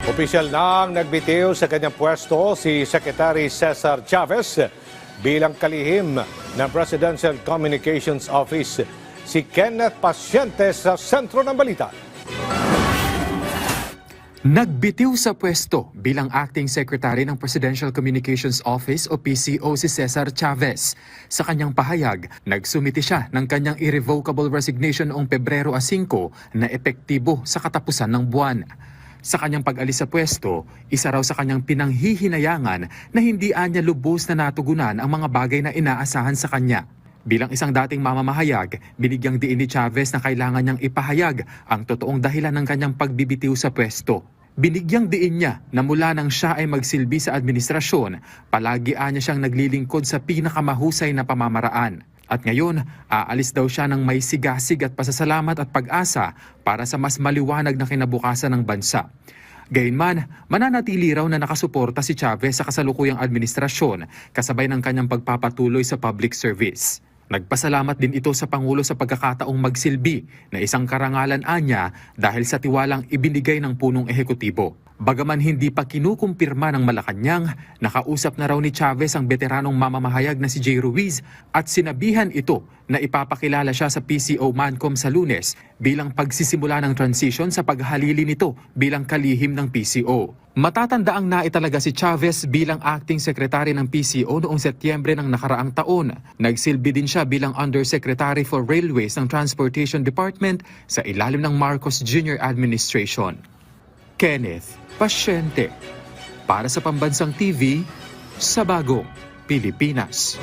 Opisyal nang nagbitiw sa kanyang pwesto si Secretary Cesar Chavez bilang kalihim ng Presidential Communications Office. Si Kenneth Pasyente sa sentro ng balita. Nagbitiw sa pwesto bilang Acting Secretary ng Presidential Communications Office o PCO si Cesar Chavez. Sa kanyang pahayag, nagsumiti siya ng kanyang irrevocable resignation noong Pebrero 5 na epektibo sa katapusan ng buwan. Sa kanyang pag-alis sa pwesto, isa raw sa kanyang pinanghihinayangan na hindi anya lubos na natugunan ang mga bagay na inaasahan sa kanya. Bilang isang dating mamamahayag, binigyang diin ni Chavez na kailangan niyang ipahayag ang totoong dahilan ng kanyang pagbibitiw sa pwesto. Binigyang diin niya na mula nang siya ay magsilbi sa administrasyon, palagi anya siyang naglilingkod sa pinakamahusay na pamamaraan. At ngayon, aalis daw siya ng may sigasig at pasasalamat at pag-asa para sa mas maliwanag na kinabukasan ng bansa. Gayunman, mananatili raw na nakasuporta si Chavez sa kasalukuyang administrasyon kasabay ng kanyang pagpapatuloy sa public service. Nagpasalamat din ito sa Pangulo sa pagkakataong magsilbi na isang karangalan anya dahil sa tiwalang ibinigay ng punong ehekutibo. Bagaman hindi pa kinukumpirma ng Malacanang, nakausap na raw ni Chavez ang veteranong mamamahayag na si Jay Ruiz at sinabihan ito na ipapakilala siya sa PCO Mancom sa Lunes bilang pagsisimula ng transition sa paghalili nito bilang kalihim ng PCO. Matatandaang naitalaga si Chavez bilang Acting Secretary ng PCO noong Setyembre ng nakaraang taon. Nagsilbi din siya bilang Undersecretary for Railways ng Transportation Department sa ilalim ng Marcos Jr. Administration. Kenneth Pasyente para sa Pambansang TV sa Bagong Pilipinas.